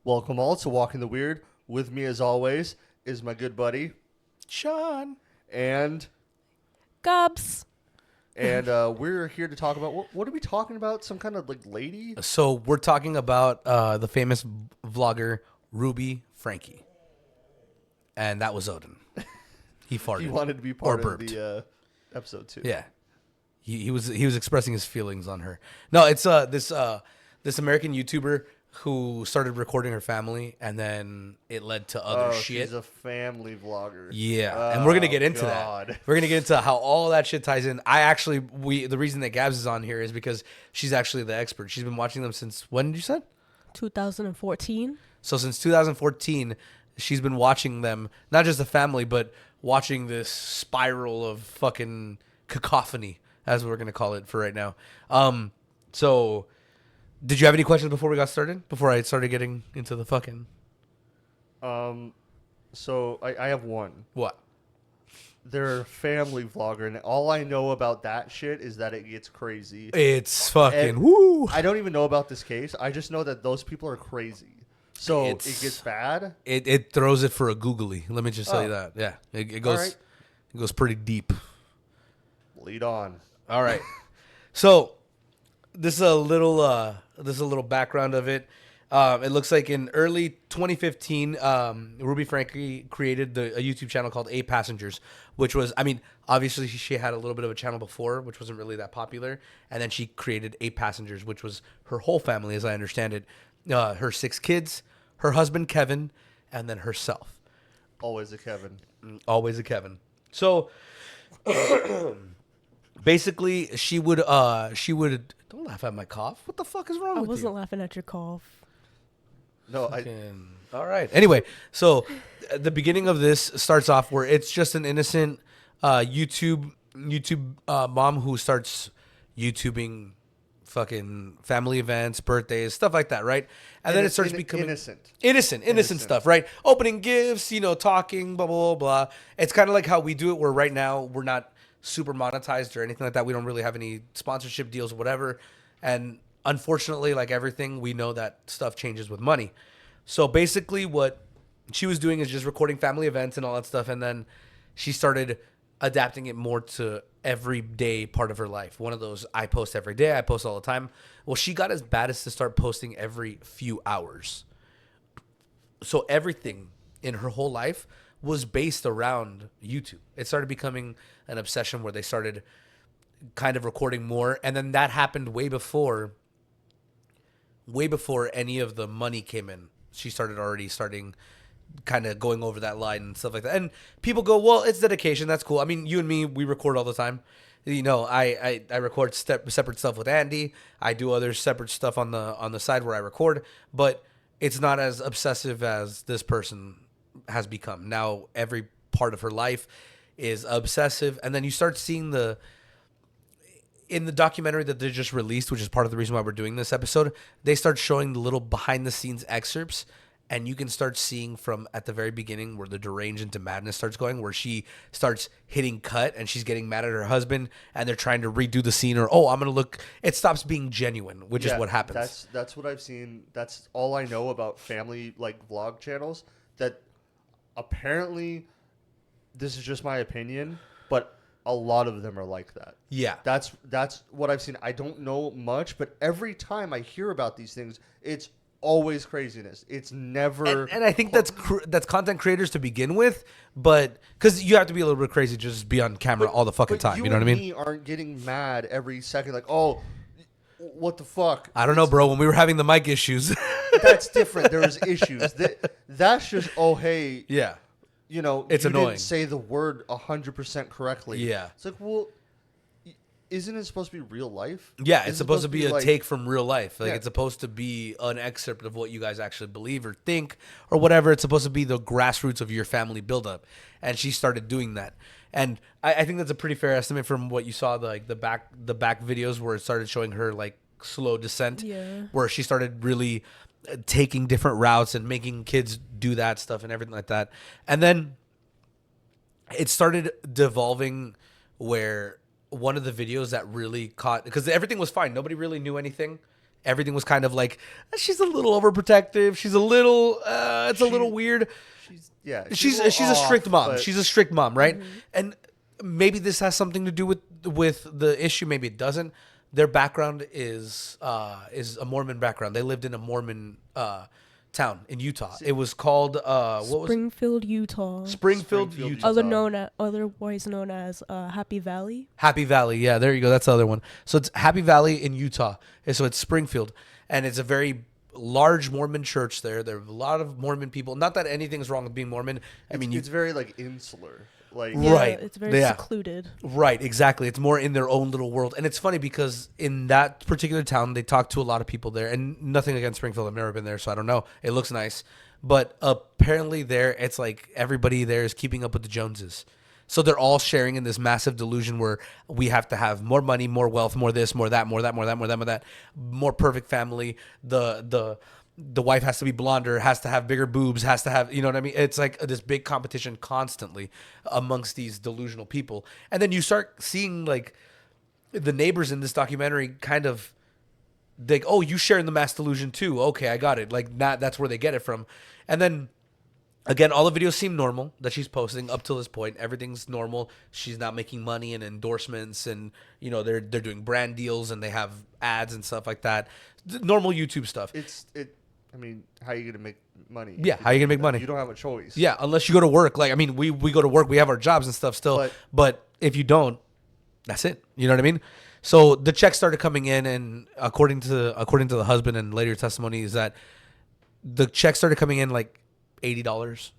Welcome all to Walking the Weird. With me, as always, is my good buddy Sean. and Gubs. we're here to talk about what are we talking about? Some kind of like lady? So we're talking about the famous vlogger Ruby Franke, and that was Odin. He farted. He wanted to be part or of burped. the episode too. Yeah, he was expressing his feelings on her. No, it's this American YouTuber who started recording her family, and then it led to other shit. She's a family vlogger. Yeah, and we're gonna get into God. that. We're gonna get into how all that shit ties in. The reason that Gabs is on here is because she's actually the expert. She's been watching them since when did you say? 2014. So since 2014, she's been watching them, not just the family, but watching this spiral of fucking cacophony, as we're gonna call it for right now. So did you have any questions before we got started? Before I started getting into the fucking So I have one. what? They're a family vlogger, and all I know about that shit is that it gets crazy. It's fucking And woo. I don't even know about this case. I just know that those people are crazy. So it It's- gets bad. It throws it for a googly. Let me just tell you Oh. that. Yeah, it goes right. it goes pretty deep. Lead on. All right. So this is a little background of it. It looks like in early 2015, Ruby Franke created a YouTube channel called 8 Passengers, which was, I mean, obviously she had a little bit of a channel before, which wasn't really that popular. And then she created 8 Passengers, which was her whole family, as I understand it. Her 6 kids, her husband, Kevin, and then herself. Always a Kevin. Always a Kevin. So basically she would don't laugh at my cough. What the fuck is wrong I with wasn't you? laughing at your cough. No, All right. Anyway, so the beginning of this starts off where it's just an innocent YouTube mom who starts YouTubing fucking family events, birthdays, stuff like that, right? And then it starts becoming innocent stuff, right? Opening gifts, talking, blah blah blah blah. It's kind of like how we do it. Where right now we're not super monetized or anything like that. We don't really have any sponsorship deals, whatever. And unfortunately, like everything, we know that stuff changes with money. So basically what she was doing is just recording family events and all that stuff. And then she started adapting it more to everyday part of her life. One of those, I post every day, I post all the time. Well, she got as bad as to start posting every few hours. So everything in her whole life was based around YouTube. It started becoming an obsession where they started kind of recording more. And then that happened way before any of the money came in. She starting kind of going over that line and stuff like that. And people go, well, it's dedication. That's cool. I mean, you and me, we record all the time. I record separate stuff with Andy. I do other separate stuff on the side where I record, but it's not as obsessive as this person has become. Now every part of her life is obsessive. And then you start seeing in the documentary that they just released, which is part of the reason why we're doing this episode, they start showing the little behind the scenes excerpts. And you can start seeing from at the very beginning where the deranged into madness starts going, where she starts hitting cut and she's getting mad at her husband and they're trying to redo the scene, or, I'm going to look, it stops being genuine, which is what happens. That's what I've seen. That's all I know about family like vlog channels. That apparently, this is just my opinion, but a lot of them are like that. Yeah. That's what I've seen. I don't know much, but every time I hear about these things, it's always craziness. It's never, and I think that's content creators to begin with, but because you have to be a little bit crazy to just be on camera all the fucking time. You know what I mean? Me aren't getting mad every second. Like, oh, what the fuck? I don't know, bro. When we were having the mic issues, That's different. There's issues. That's just, oh hey, yeah, it's It's you annoying. didn't say the word 100% correctly. Yeah. It's like, well, isn't it supposed to be real life? yeah. Isn't It's it supposed to be a like, take from real life. Like Yeah. it's supposed to be an excerpt of what you guys actually believe or think or whatever. It's supposed to be the grassroots of your family buildup, and she started doing that. And I think that's a pretty fair estimate from what you saw, the back videos where it started showing her like slow descent, Yeah. where she started really taking different routes and making kids do that stuff and everything like that. And then it started devolving where one of the videos that really caught, because everything was fine. Nobody really knew anything. everything was kind of like she's a little overprotective. She's a little it's a little weird. She's a strict mom. but- She's a strict mom, right? And maybe this has something to do with the issue. Maybe it doesn't. Their background is a Mormon background. They lived in a Mormon town in Utah. It was called Springfield, Utah. Springfield, Springfield, Utah. Otherwise known as Happy Valley. Happy Valley. Yeah, there you go. That's the other one. So it's Happy Valley in Utah. And so it's Springfield, and it's a very large Mormon church there. There are a lot of Mormon people. Not that anything's wrong with being Mormon. It's very like insular. Like Yeah, Right. It's very Yeah. secluded. Right, exactly. It's more in their own little world. And it's funny because in that particular town, they talk to a lot of people there. And nothing against Springfield. I've never been there, so I don't know. It looks nice. But apparently there, it's like everybody there is keeping up with the Joneses. So they're all sharing in this massive delusion where we have to have more money, more wealth, more this, more that, more that, more that, more that, more that, more perfect family. The wife has to be blonder, has to have bigger boobs, has to have, you know what I mean? It's like this big competition constantly amongst these delusional people. And then you start seeing like the neighbors in this documentary kind of like, oh, you share in the mass delusion too. Okay, I got it. Like that's where they get it from. And then again, all the videos seem normal that she's posting up till this point. Everything's normal. She's not making money and endorsements, and you know they're doing brand deals and they have ads and stuff like that. Normal YouTube stuff. I mean, how are you gonna make money? Yeah, how are you gonna make money? You don't have a choice. Yeah, unless you go to work. Like, I mean, we go to work. We have our jobs and stuff still. But if you don't, that's it. You know what I mean? So the checks started coming in, and according to the husband and later testimony is that the checks started coming in like $80,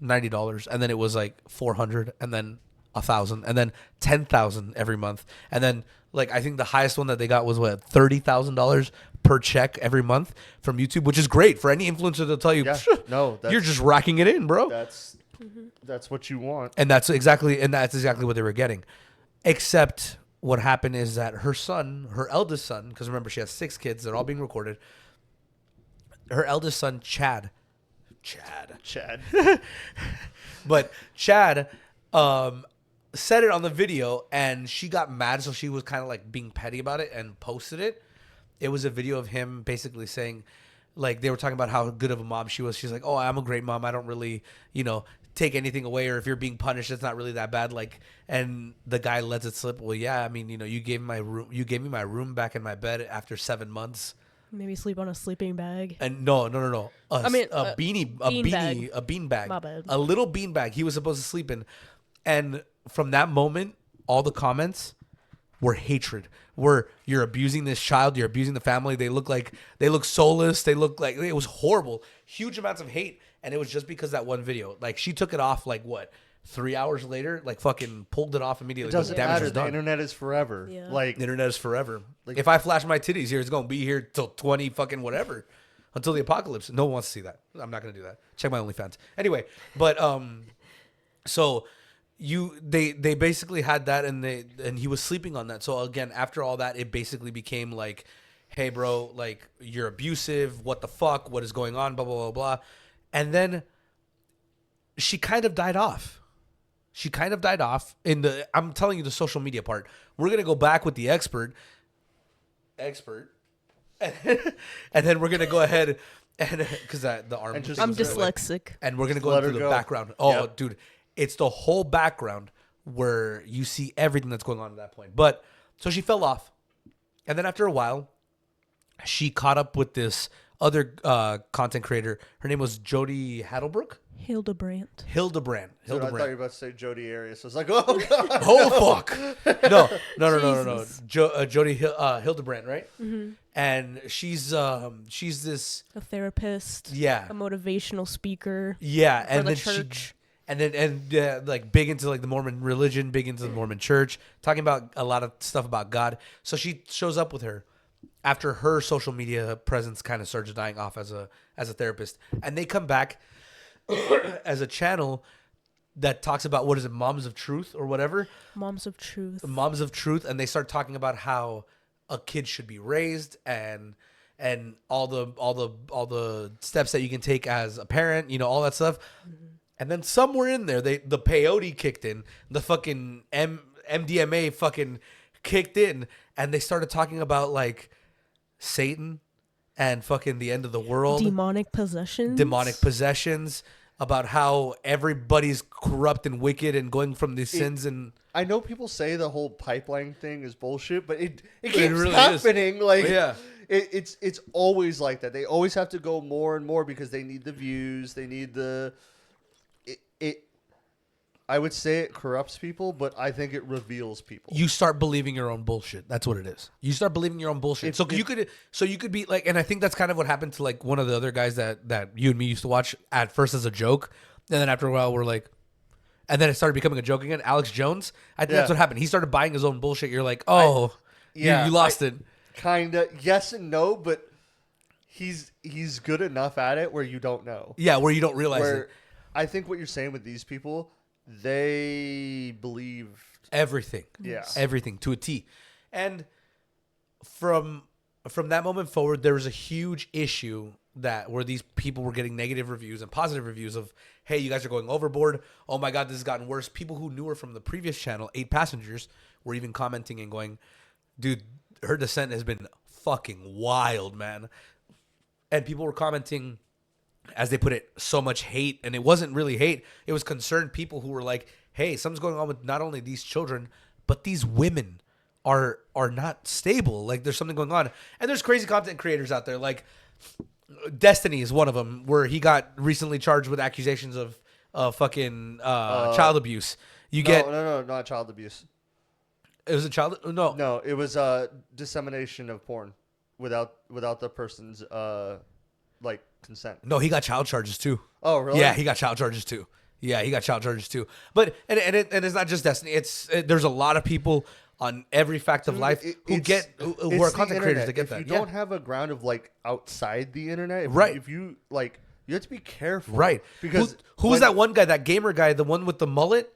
$90, and then it was like $400, and then $1,000, and then $10,000 every month, and then like I think the highest one that they got was what $30,000 per check every month from YouTube, which is great for any influencer. They'll tell you, Yeah. No, you're just racking it in, bro. That's what you want. And that's exactly what they were getting. Except what happened is that her eldest son, because remember she has 6 kids, they're all being recorded. Her eldest son, Chad. But Chad said it on the video, and she got mad, so she was kind of like being petty about it and posted it. It was a video of him basically saying, like, they were talking about how good of a mom she was. She's like, oh, I'm a great mom. I don't really, take anything away, or if you're being punished, it's not really that bad. Like, and the guy lets it slip. Well, yeah, I mean, you gave me my room back in my bed after 7 months. Maybe sleep on a sleeping bag. And no. A bean bag. My bad. A little bean bag he was supposed to sleep in. And from that moment, all the comments were hatred. Where you're abusing this child, you're abusing the family. They look soulless. They look like it was horrible. Huge amounts of hate. And it was just because that one video. Like, she took it off like what? 3 hours later, like fucking pulled it off immediately. It doesn't The damage matter. was The done. internet is forever. Yeah. Like The internet is forever. Like, if I flash my titties here, it's gonna be here till 20 fucking whatever, until the apocalypse. No one wants to see that. I'm not gonna do that. Check my OnlyFans. Anyway, but so they basically had that, and he was sleeping on that. So again, after all that, it basically became like, hey bro, like you're abusive. What the fuck? What is going on? Blah blah blah blah. And then she kind of died off. I'm telling you the social media part. We're going to go back with the expert. And then we're going to go ahead and, because the arm. I'm dyslexic. And we're going to go Let her into the go. background. Oh, Yep. dude. It's the whole background where you see everything that's going on at that point. But, so she fell off. And then after a while, she caught up with this other content creator. Her name was Jody Hadelbrook. Hildebrand. Dude, I thought you were about to say Jody Arias. I was like, oh god. Oh fuck! No. Jesus. Jody Hildebrand, right? Mm-hmm. And she's this A therapist. Yeah. A motivational speaker. yeah, For and the then church. like big into like the Mormon religion, big into the Mormon church, talking about a lot of stuff about God. So she shows up with her after her social media presence kind of starts dying off as a therapist, and they come back as a channel that talks about what is it, Moms of Truth or whatever. Moms of Truth. Moms of Truth, and they start talking about how a kid should be raised and all the steps that you can take as a parent, all that stuff. Mm-hmm. And then somewhere in there, the peyote kicked in, the fucking MDMA fucking kicked in, and they started talking about like Satan and fucking the end of the world, Demonic possessions. about how everybody's corrupt and wicked and going from these sins. And I know people say the whole pipeline thing is bullshit, but it keeps really happening. is. Like, Yeah. It's always like that. They always have to go more and more because they need the views. They need the it. I would say it corrupts people, but I think it reveals people. You start believing your own bullshit. That's what it is. You start believing your own bullshit. You could be like, and I think that's kind of what happened to like one of the other guys that you and me used to watch at first as a joke, and then after a while we're like, and then it started becoming a joke again. Alex Jones. I think that's what happened. He started buying his own bullshit. You're like, you lost it. Kinda yes and no, but he's good enough at it where you don't know. Yeah, where you don't realize it. I think what you're saying with these people, they believe everything. Yeah. Everything to a T. And from that moment forward, there was a huge issue where these people were getting negative reviews and positive reviews of, hey, you guys are going overboard. Oh my God, this has gotten worse. People who knew her from the previous channel, 8 Passengers, were even commenting and going, dude, her descent has been fucking wild, man. And people were commenting, as they put it, so much hate. And it wasn't really hate. It was concerned people who were like, hey, something's going on with not only these children, but these women are not stable. Like, there's something going on. And there's crazy content creators out there. Like, Destiny is one of them, where he got recently charged with accusations of fucking child abuse. No, not child abuse. It was a child? No, it was dissemination of porn without the person's like consent. No, he got child charges too. Oh, really? Yeah, he got child charges too. But it's not just Destiny. There's a lot of people on every fact of life who are content creators that get that. If you don't have a ground of like outside the internet, if you like, you have to be careful. Right. Because who was that one guy, that gamer guy, the one with the mullet?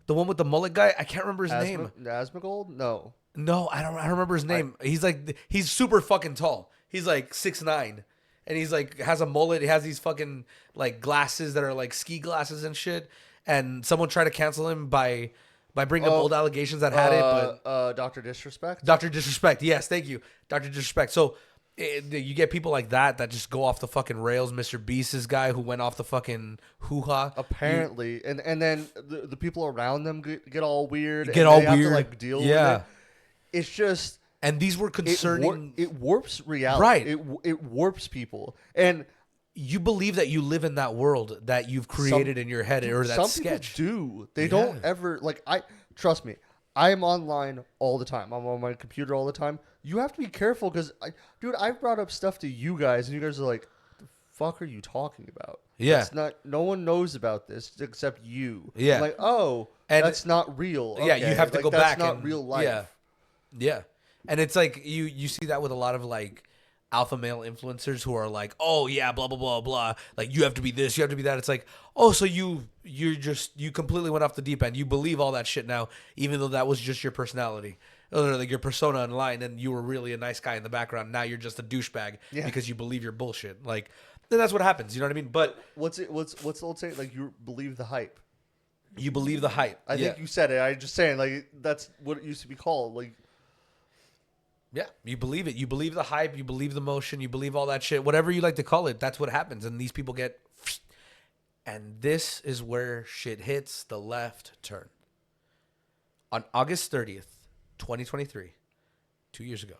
The one with the mullet guy? I can't remember his name. Asmongold? No. No, I don't remember his name. He's super fucking tall. He's like 6'9". And he's like, has a mullet. He has these fucking like glasses that are like ski glasses and shit. And someone tried to cancel him by bringing up old allegations that had it. But Dr. Disrespect? Dr. Disrespect. Yes, thank you. Dr. Disrespect. So you get people like that just go off the fucking rails. Mr. Beast's guy who went off the fucking hoo-ha. Apparently. And then the people around them get all weird. Have to like deal with it. It's just... And these were concerning... It warps reality. Right. It warps people. And... You believe that you live in that world that you've created in your head, or that some sketch. People do. They don't ever... Like, trust me. I am online all the time. I'm on my computer all the time. You have to be careful because, dude, I've brought up stuff to you guys, and you guys are like, "The fuck are you talking about?" Yeah, it's not. No one knows about this except you. Yeah, I'm like, oh, and that's not real. Yeah, you have to go back. That's not real life. Yeah, and it's like you see that with a lot of like alpha male influencers who are like, oh yeah, blah blah blah blah. Like, you have to be this, you have to be that. It's like, oh, so you completely went off the deep end. You believe all that shit now, even though that was just your personality. Or like your persona online, and you were really a nice guy in the background. Now you're just a douchebag because you believe your bullshit. Like, then that's what happens. You know what I mean? But what's the old saying? Like, you believe the hype. You believe the hype. I think you said it. I'm just saying, like, that's what it used to be called. Like, yeah, you believe it. You believe the hype. You believe the motion. You believe all that shit. Whatever you like to call it, that's what happens. And these people get... And this is where shit hits the left turn. On August 30th, 2023, 2 years ago,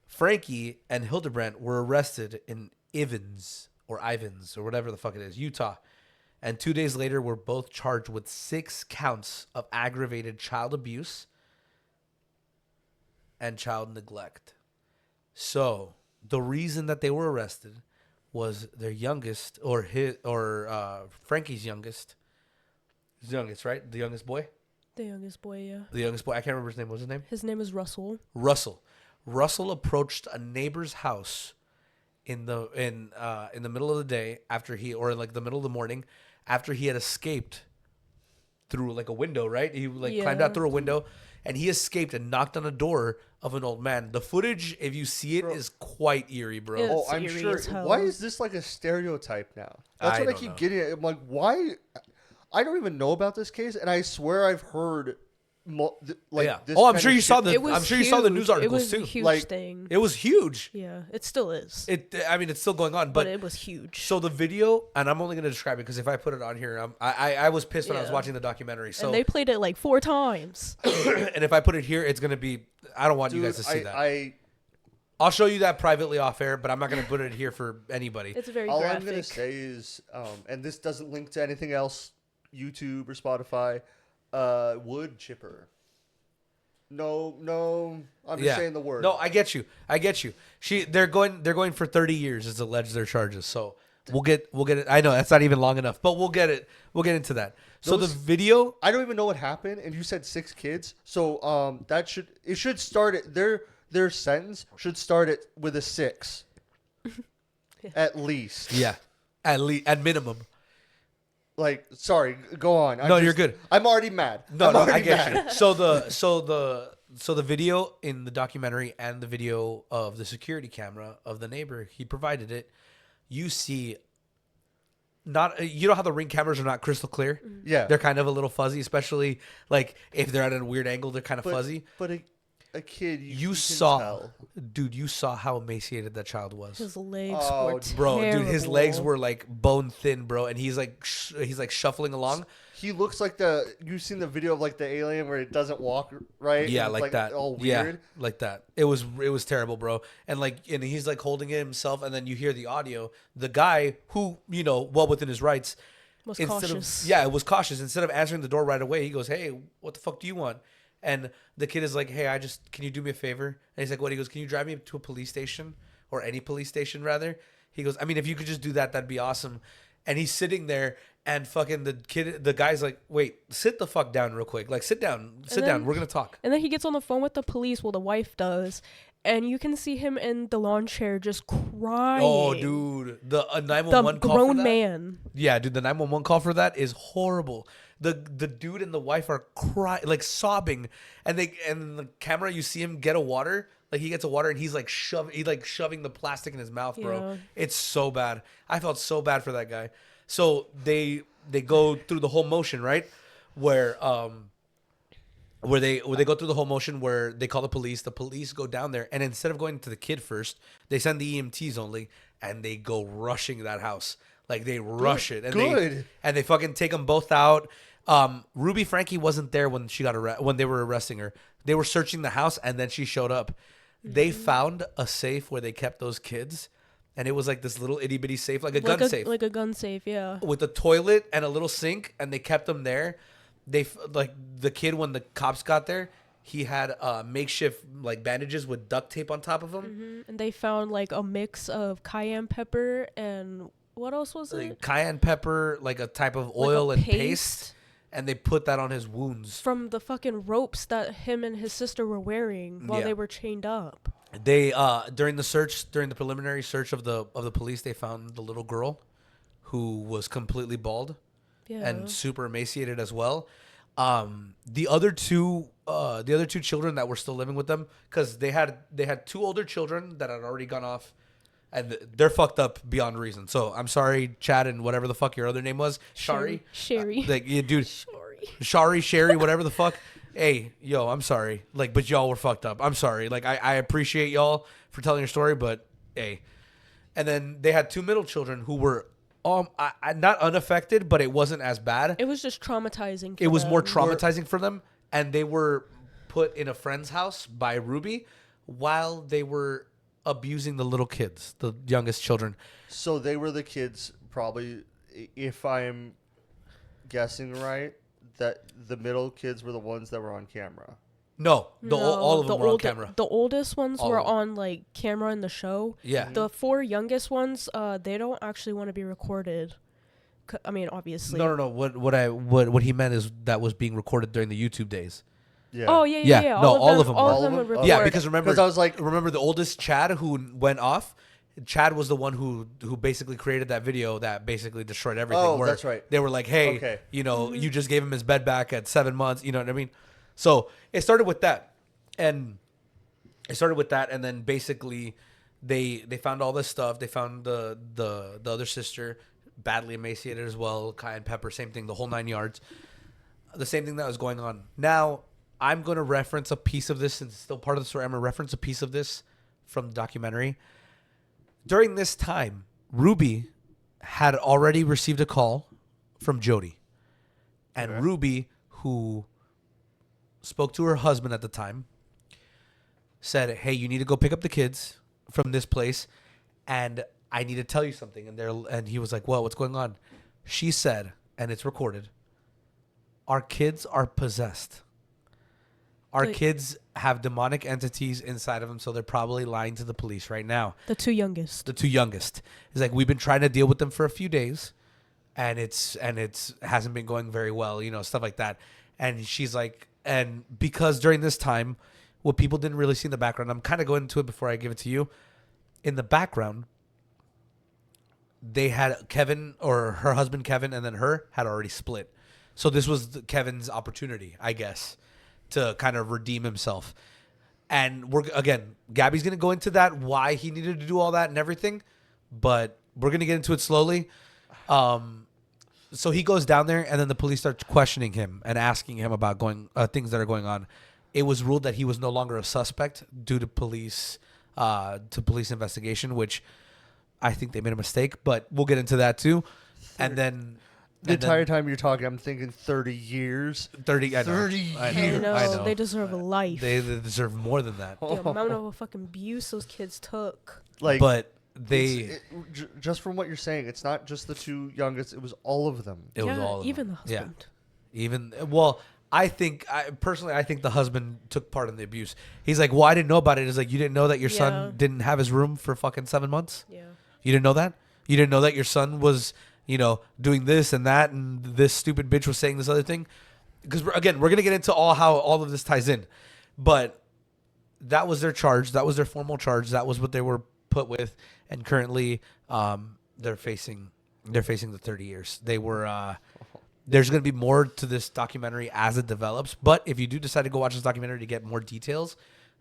Frankie and Hildebrandt were arrested in Ivins or whatever the fuck it is, Utah. And 2 days later, were both charged with 6 counts of aggravated child abuse and child neglect. So the reason that they were arrested was their youngest, Frankie's youngest. His youngest, right? The youngest boy? The youngest boy, yeah. The youngest boy. I can't remember his name. What was his name? His name is Russell. Russell approached a neighbor's house in the middle of the day like the middle of the morning after he had escaped through like a window, right? He climbed out through a window, and he escaped and knocked on a door of an old man. The footage, if you see it, is quite eerie, bro. It's I'm eerie sure. as hell. Why is this like a stereotype now? That's what I keep getting at. I'm like, why? I don't even know about this case, and I swear I've heard Yeah. This Oh, I'm kind sure of you saw shit- the. It was I'm sure you saw the news huge. articles It was too. a huge Like, thing. It was huge. Yeah, it still is. I mean, it's still going on, but but it was huge. so the video, and I'm only gonna describe it because if I put it on here, I was pissed when I was Yeah. watching the documentary. So and they played it like 4 times. and if I put it here, it's gonna be. I don't want you guys to see that. I'll show you that privately off air, but I'm not gonna put it here for anybody. It's very all graphic. I'm gonna say is, and this doesn't link to anything else, YouTube or Spotify. Wood chipper. No, I'm just saying the word. No, I get you. They're going for 30 years as alleged their charges. So we'll get it. I know that's not even long enough, but we'll get it. We'll get into that. So the video, I don't even know what happened, and you said 6 kids. So it should start at their sentence should start with a 6, at least. yeah, at minimum. Like, sorry, go on. You're good. I'm already mad. No, I'm I already get mad. you. So the video in the documentary and the video of the security camera of the neighbor, he provided it. You see, you know how the Ring cameras are not crystal clear. Yeah, They're kind of a little fuzzy, especially like if they're at a weird angle, they're kind of but, fuzzy. But a kid, you can saw, tell. dude, you saw how emaciated that child was. His legs Oh, were Bro, terrible. dude, his legs were like bone thin, bro, and he's like shuffling along. He looks like you've seen the video of like the alien where it doesn't walk right. Yeah, and it's, like that. All Yeah, weird. like that. It was terrible, bro. And he's like holding it himself, and then you hear the audio. The guy who, well within his rights, was it cautious. was cautious. Instead of answering the door right away, he goes, "Hey, what the fuck do you want?" And the kid is like, "Hey, can you do me a favor?" And he's like, "What?" He goes, "Can you drive me to a police station, or any police station rather?" He goes, "I mean, if you could just do that, that'd be awesome." And he's sitting there, and fucking the guy's like, "Wait, sit the fuck down real quick. Like, sit down. We're gonna talk." And then he gets on the phone with the police. Well, the wife does. And you can see him in the lawn chair just crying. Oh, dude, the 911 The call for grown that? man. Yeah, dude, the 911 call for that is horrible. The dude and the wife are crying, like sobbing, and in the camera you see him get a water, like he gets a water and he's like shoving the plastic in his mouth, bro. Yeah. It's so bad. I felt so bad for that guy. So they go through the whole motion, right? Where they go through the whole motion where they call the police go down there, and instead of going to the kid first, they send the EMTs only, and they go rushing that house. Like they rush it, and they fucking take them both out. Ruby Franke wasn't there when when they were arresting her. They were searching the house, and then she showed up. They found a safe where they kept those kids, and it was like this little itty bitty safe, like a gun safe, Like a gun safe, yeah. with a toilet and a little sink, and they kept them there. Like the kid, when the cops got there, he had makeshift like bandages with duct tape on top of him. And they found like a mix of cayenne pepper and what else was Like it? cayenne pepper, like a type of Like oil a and paste, and they put that on his wounds. From the fucking ropes that him and his sister were wearing while Yeah. they were chained up. They during the preliminary search of the police, they found the little girl who was completely bald. Yeah. And super emaciated as well. The other two children that were still living with them, because they had 2 older children that had already gone off, and they're fucked up beyond reason. So I'm sorry, Chad, and whatever the fuck your other name was, Shari. Sherry. Like, yeah, dude, Sorry. Sherry, whatever the fuck. Hey, yo, I'm sorry. Like, but y'all were fucked up. I'm sorry. Like, I appreciate y'all for telling your story, but hey. And then they had 2 middle children who were not unaffected, but it wasn't as bad. It was just traumatizing. It was more them. traumatizing for them, and they were put in a friend's house by Ruby while they were abusing the little kids, the youngest children. So they were the kids, probably, if I'm guessing right, that the middle kids were the ones that were on camera. No, No, all of them were on camera. The oldest ones All were of them. on like camera in the show. Yeah. The 4 youngest ones, they don't actually want to be recorded. I mean, obviously. No. What he meant is that was being recorded during the YouTube days. Yeah. Oh yeah. Yeah, no, all of them All were. of them All were of them? recorded. Yeah, because remember, I was like, remember the oldest Chad who went off. Chad was the one who basically created that video that basically destroyed everything. Oh, where that's right. They were like, "Hey, Okay. you just gave him his bed back at 7 months." You know what I mean? So it started with that, and then basically they found all this stuff. They found the other sister badly emaciated as well, cayenne pepper, same thing, the whole 9 yards. The same thing that was going on. Now, I'm going to reference a piece of this, since it's still part of the story. I'm going to reference a piece of this from the documentary. During this time, Ruby had already received a call from Jody. And Ruby, who spoke to her husband at the time, said, hey, you need to go pick up the kids from this place, and I need to tell you something. And he was like, well, what's going on? She said, and it's recorded, our kids are possessed. Our kids have demonic entities inside of them, so they're probably lying to the police right now. The two youngest. It's like, we've been trying to deal with them for a few days, and it's hasn't been going very well, stuff like that. And she's like, and because during this time, what people didn't really see in the background, I'm kind of going into it before I give it to you. In the background, they had Kevin, or her husband Kevin, and then her had already split. So this was Kevin's opportunity, I guess, to kind of redeem himself. And Gabby's going to go into that, why he needed to do all that and everything, but we're going to get into it slowly. So he goes down there, and then the police start questioning him and asking him about things that are going on. It was ruled that he was no longer a suspect due to police investigation, which I think they made a mistake, but we'll get into that too. And then the entire time you're talking, I'm thinking 30 years. 30 years. I know. They deserve a life. They deserve more than that. The amount of fucking abuse those kids took. But just from what you're saying, it's not just the two youngest. It was all of them. It was all of them. Even the husband. Yeah. I think the husband took part in the abuse. He's like, well, I didn't know about it. It's like, you didn't know that your son didn't have his room for fucking 7 months? Yeah. You didn't know that? You didn't know that your son was, doing this and that, and this stupid bitch was saying this other thing? Because, we're going to get into how all of this ties in. But that was their charge. That was their formal charge. That was what they were put with. And currently, they're facing the 30 years. They were... There's going to be more to this documentary as it develops. But if you do decide to go watch this documentary to get more details,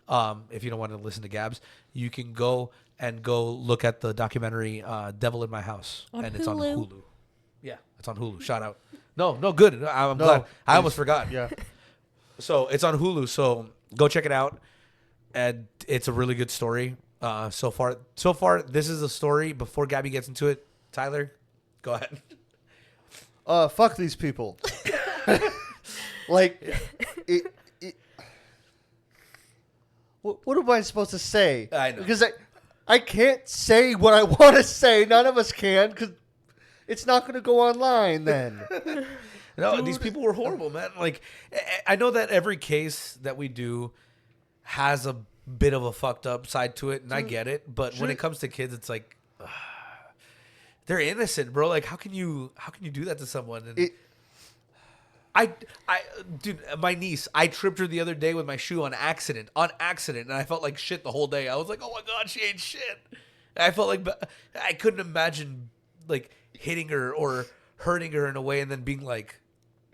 if you don't want to listen to Gabs, you can go look at the documentary Devil in My House. It's on Hulu. Yeah, it's on Hulu. Shout out. No, good. I'm glad. I almost forgot. Yeah. So it's on Hulu. So go check it out. And it's a really good story. So far, this is a story. Before Gabby gets into it, Tyler, go ahead. Fuck these people. What am I supposed to say? I know. Because I can't say what I want to say. None of us can, because it's not going to go online then. No, these people were horrible, man. Like, I know that every case that we do has a bit of a fucked up side to it, and I get it. But when it comes to kids, it's like... they're innocent, bro. Like, how can you do that to someone? And dude, my niece, I tripped her the other day with my shoe on accident, and I felt like shit the whole day. I was like, oh my God, she ain't shit. And I felt like I couldn't imagine like hitting her or hurting her in a way and then being like,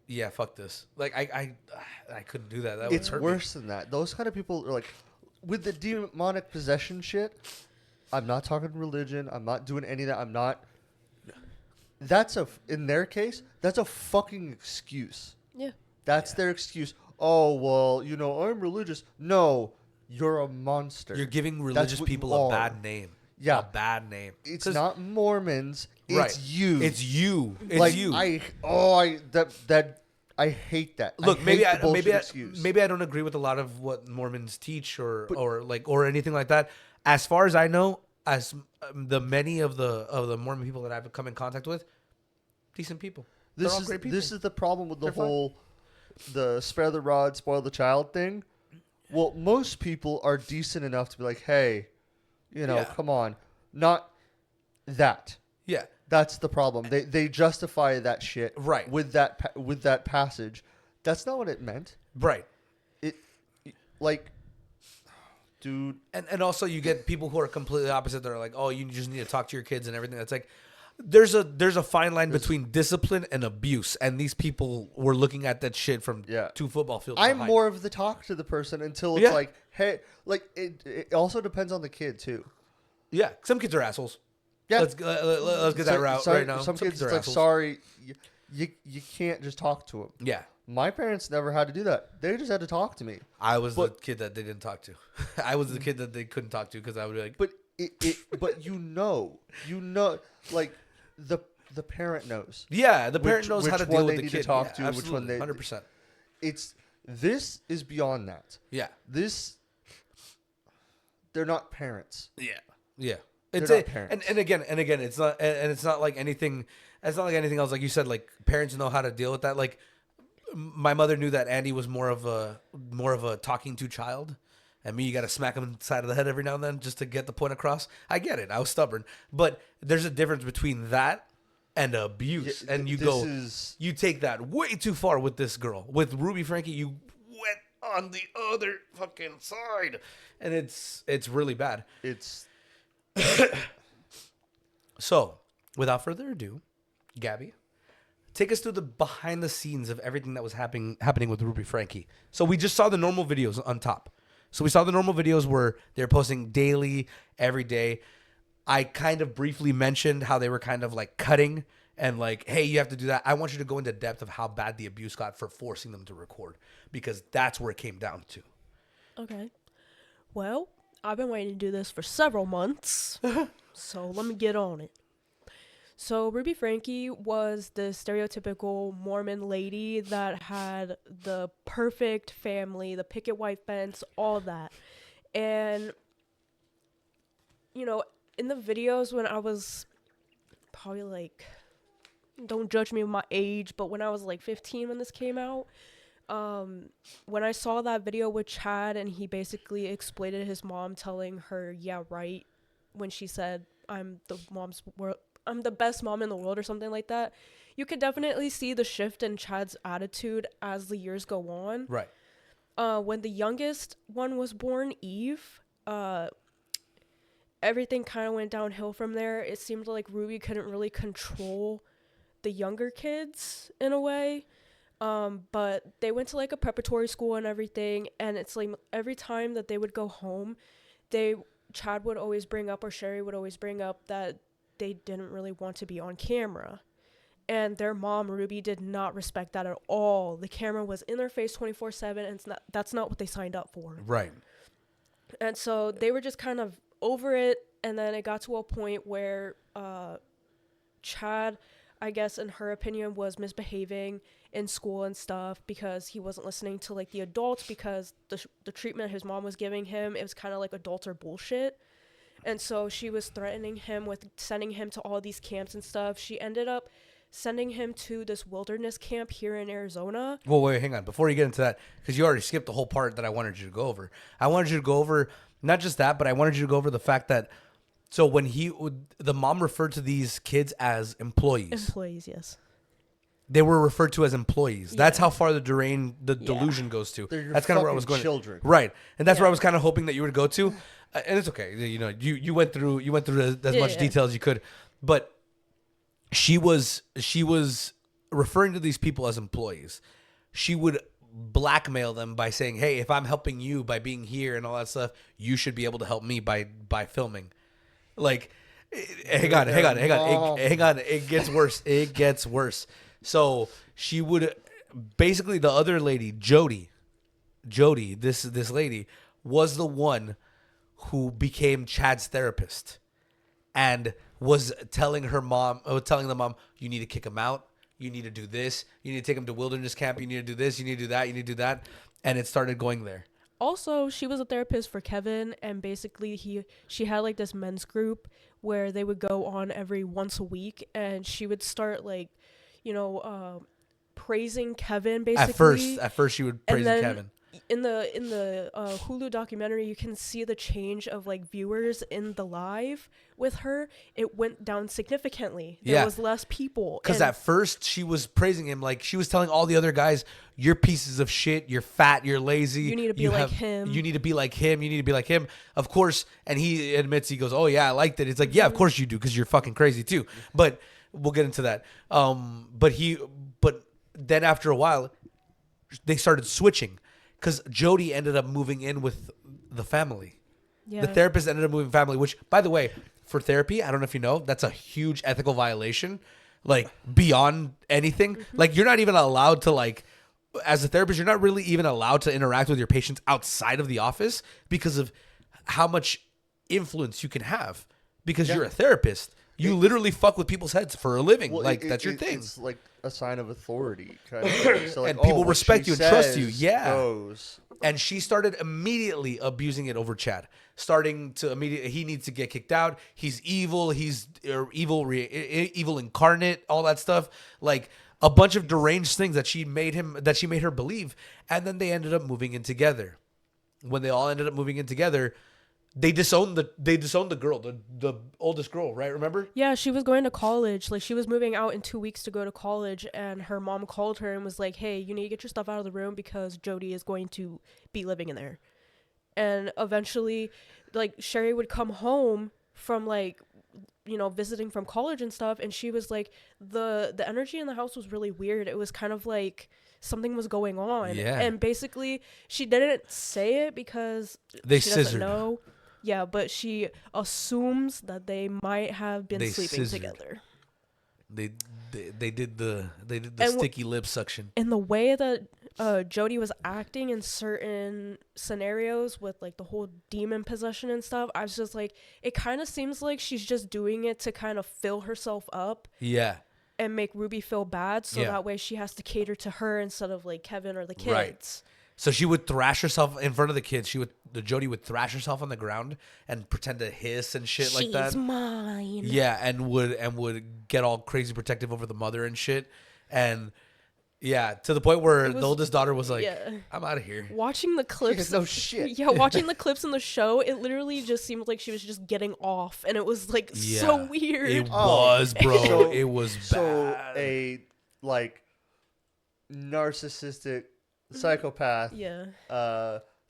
yeah, fuck this. Like, I couldn't do that. That it's would hurt worse me. than that. Those kind of people are like, with the demonic possession shit, I'm not talking religion. I'm not doing any of that. I'm not. In their case, that's a fucking excuse. Yeah. That's their excuse. Oh, well, I'm religious. No, you're a monster. You're giving religious people a bad name. Yeah. A bad name. It's not Mormons. It's right. you. It's you. It's like, you. I hate that. Look, excuse. maybe I don't agree with a lot of what Mormons teach or anything like that. As far as I know, as many of the Mormon people that I've come in contact with, decent people. They're all great people. This is the problem with the spare the rod, spoil the child thing. Well, most people are decent enough to be like, hey, come on, not that. Yeah, that's the problem. They justify that shit right with that passage. That's not what it meant. Right. Dude. And also you get people who are completely opposite. They're like, oh, you just need to talk to your kids and everything. That's like, there's a fine line between discipline and abuse. And these people were looking at that shit from 2 football fields I'm behind. more of the talk to the person until it's like, hey, like it also depends on the kid too. Yeah. Some kids are assholes. Yeah. Let's get that route right now. Some kids are like, sorry, you can't just talk to them. Yeah. My parents never had to do that. They just had to talk to me. I was the kid that they didn't talk to. I was the kid that they couldn't talk to because I would be like, But but like the parent knows. yeah, the parent knows how to deal with the kid. To talk Yeah, to, which one they 100%. This is beyond that. Yeah. They're not parents. Yeah. Yeah. They're It's not parents. and again, it's not, and it's not like anything. It's not like anything else. Like you said, like parents know how to deal with that. Like my mother knew that Andy was more of a talking to child, and me, you got to smack him in the side of the head every now and then just to get the point across. I get it. I was stubborn, but there's a difference between that and abuse. Yeah, and you take that way too far with this girl. With Ruby Franke, you went on the other fucking side, and it's really bad. It's So, without further ado, Gabby, take us through the behind the scenes of everything that was happening with Ruby Franke. So we just saw the normal videos on top. So we saw the normal videos where they're posting daily, every day. I kind of briefly mentioned how they were kind of like cutting and like, hey, you have to do that. I want you to go into depth of how bad the abuse got for forcing them to record, because that's where it came down to. Okay. Well, I've been waiting to do this for several months, so let me get on it. So Ruby Franke was the stereotypical Mormon lady that had the perfect family, the picket white fence, all that. And, you know, in the videos when I was probably like, don't judge me with my age, but when I was like 15 when this came out, when I saw that video with Chad and he basically exploited his mom telling her, yeah, right, when she said, I'm the best mom in the world or something like that, you could definitely see the shift in Chad's attitude as the years go on. Right. When the youngest one was born, Eve, everything kind of went downhill from there. It seemed like Ruby couldn't really control the younger kids in a way. But they went to like a preparatory school and everything, and it's like every time that they would go home, Chad would always bring up, or Sherry would always bring up, that they didn't really want to be on camera. And their mom, Ruby, did not respect that at all. The camera was in their face 24/7, and that's not what they signed up for. Right. And so they were just kind of over it, and then it got to a point where Chad, I guess in her opinion, was misbehaving in school and stuff because he wasn't listening to like the adults, because the treatment his mom was giving him, it was kind of like adults are bullshit. And so she was threatening him with sending him to all these camps and stuff. She ended up sending him to this wilderness camp here in Arizona. Well, wait, hang on. Before you get into that, because you already skipped the whole part that I wanted you to go over. I wanted you to go over not just that, but I wanted you to go over the fact that, so when the mom referred to these kids as employees. Employees, yes. They were referred to as employees. Yeah. That's how far the delusion goes to. They're your That's kind of where I fucking was going. children. Right, and that's Yeah. where I was kind of hoping that you would go to, and it's okay. You know, you went through as much detail as you could, but she was referring to these people as employees. She would blackmail them by saying, "Hey, if I'm helping you by being here and all that stuff, you should be able to help me by filming." Like, hang on. It gets worse. It gets worse. So she would basically, the other lady, Jody, this lady was the one who became Chad's therapist and was telling the mom, you need to kick him out. You need to do this. You need to take him to wilderness camp. You need to do this. You need to do that. You need to do that. And it started going there. Also, she was a therapist for Kevin, and basically she had like this men's group where they would go on every once a week, and she would start like, praising Kevin basically. At first she would praise Kevin. In the Hulu documentary, you can see the change of like viewers in the live with her. It went down significantly. There was less people. Because at first she was praising him, like she was telling all the other guys, "You're pieces of shit. You're fat. You're lazy. You need to be like him. You need to be like him. You need to be like him." Of course, and he admits, he goes, "Oh yeah, I liked it." It's like, yeah, of course you do, because you're fucking crazy too. But we'll get into that. But then after a while, they started switching. Because Jody ended up moving in with the family. Yeah. The therapist ended up moving family, which, by the way, for therapy, I don't know if you know, that's a huge ethical violation, like beyond anything. Mm-hmm. Like, you're not even allowed to like as a therapist, you're not really even allowed to interact with your patients outside of the office because of how much influence you can have. Because you're a therapist, you literally fuck with people's heads for a living. Well, that's your thing. It's like a sign of authority, kind of thing. So, like, And people what respect she you and trust you. says Yeah. goes. And she started immediately abusing it over Chad. Starting to immediately, he needs to get kicked out. He's evil. He's evil incarnate. All that stuff. Like a bunch of deranged things that she made her believe. And then they ended up moving in together. When they all ended up moving in together, they disowned the girl, the oldest girl, right? Remember? Yeah, she was going to college. Like, she was moving out in 2 weeks to go to college, and her mom called her and was like, hey, you need to get your stuff out of the room because Jody is going to be living in there. And eventually, like, Sherry would come home from, like, you know, visiting from college and stuff, and she was like, the energy in the house was really weird. It was kind of like something was going on. Yeah. And basically, she didn't say it because They she doesn't scissored. know. Yeah, but she assumes that they might have been They sleeping scissored. together. They did the And sticky lip suction. And the way that Jody was acting in certain scenarios with like the whole demon possession and stuff, I was just like, it kind of seems like she's just doing it to kind of fill herself up. Yeah. And make Ruby feel bad, so Yeah. that way she has to cater to her instead of like Kevin or the kids. Right. So she would thrash herself in front of the kids. Jody would thrash herself on the ground and pretend to hiss and shit like that. She's mine. Yeah, and would get all crazy protective over the mother and shit. And yeah, to the point where the oldest daughter was like, yeah. I'm out of here. Watching the clips. No shit. Yeah, watching the clips in the show, it literally just seemed like she was just getting off, and it was like so weird. It was, bro. So- it was So bad. a like narcissistic psychopath Yeah.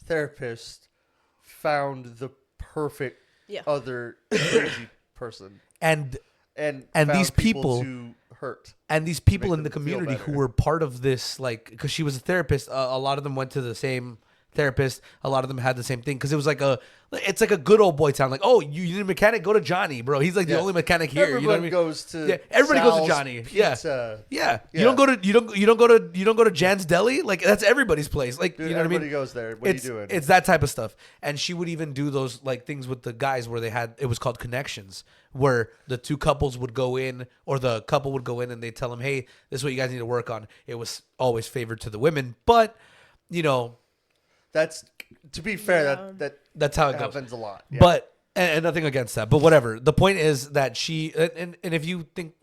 therapist found the perfect Yeah. other crazy person and and And found these people- to hurt. And these people Make in the them feel community who better. were part of this, like, because she was a therapist, a lot of them went to the same therapist. A lot of them had the same thing because it was like it's like a good old boy town. Like, oh, you need a mechanic? Go to Johnny, bro. He's like the Yeah. only mechanic here. Everyone You know what I mean? goes to Yeah, everybody goes to Sal's Johnny. Pizza. Yeah. Yeah. You don't go to Jan's Deli. Like that's everybody's place. Like Dude, you know what I everybody mean? goes there. What It's are you doing? it's that type of stuff. And she would even do those like things with the guys where it was called connections, where the two couples would go in or the couple would go in and they tell them, hey, this is what you guys need to work on. It was always favored to the women, but you know. That's to be fair. Yeah. That's how it goes. happens a lot. Yeah. But and nothing against that, but whatever. The point is that she and if you think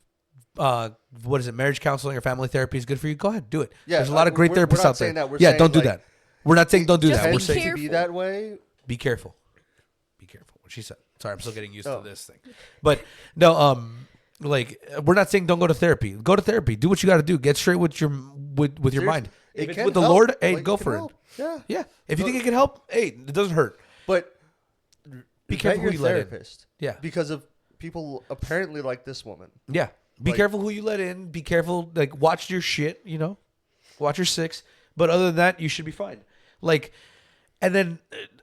what is it, marriage counseling or family therapy is good for you, go ahead, do it. Yeah, There's a lot of great we're therapists not out there. saying that. We're Yeah, saying, don't do like, that. We're not saying don't do just that. We're tends saying to be careful. that way. be careful. Be careful. What she said. Sorry, I'm still getting used Oh. to this thing. But no, like we're not saying don't go to therapy. Go to therapy. Do what you got to do. Get straight with your Seriously, mind. it If it's can with the help. Lord, hey, Like, go it can for help. it. Yeah. Yeah. If you think it can help, hey, it doesn't hurt. But Be vet careful your who you let in. therapist. Yeah. Because of people apparently like this woman. Yeah. Be Like- careful who you let in. Be careful. Like, watch your shit, you know? Watch your six. But other than that, you should be fine. Like, and then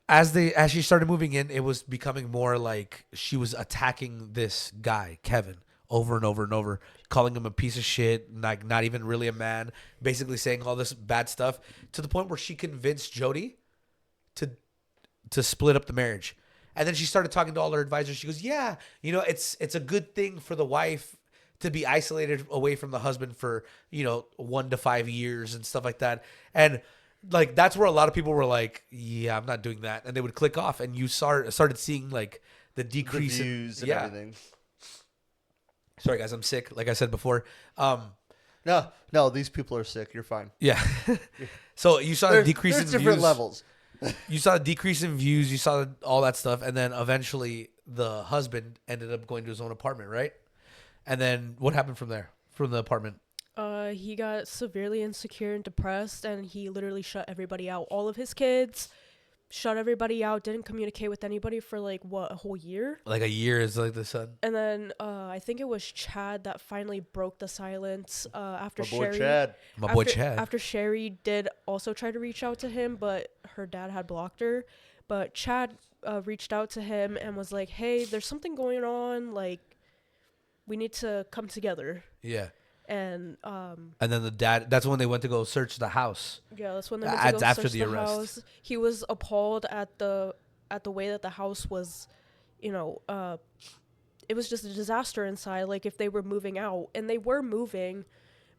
as she started moving in, it was becoming more like she was attacking this guy, Kevin, over and over and over, calling him a piece of shit, like not even really a man, basically saying all this bad stuff to the point where she convinced Jody to split up the marriage. And then she started talking to all her advisors. She goes, yeah, you know, it's a good thing for the wife to be isolated away from the husband for, 1 to 5 years and stuff like that. And like, that's where a lot of people were like, yeah, I'm not doing that. And they would click off and you started seeing like the The decrease views in and everything. Sorry guys, I'm sick. Like I said before. No, these people are sick. You're fine. Yeah. So you saw a decrease in There's different views. levels. You saw a decrease in views. You saw all that stuff. And then eventually the husband ended up going to his own apartment, right? And then what happened from there, from the apartment? He got severely insecure and depressed, and he literally shut everybody out. All of his kids, shut everybody out, didn't communicate with anybody for like, a whole year? Like a year is like the son. And then I think it was Chad that finally broke the silence after My boy Sherry. Chad. My boy Chad. After Sherry did also try to reach out to him, but her dad had blocked her. But Chad reached out to him and was like, hey, there's something going on. Like, we need to come together. Yeah. And then the dad. That's when they went to go search the house. yeah, that's when they went to That's go after search the the arrest. house. He was appalled at the way that the house was, it was just a disaster inside. Like if they were moving out, and they were moving,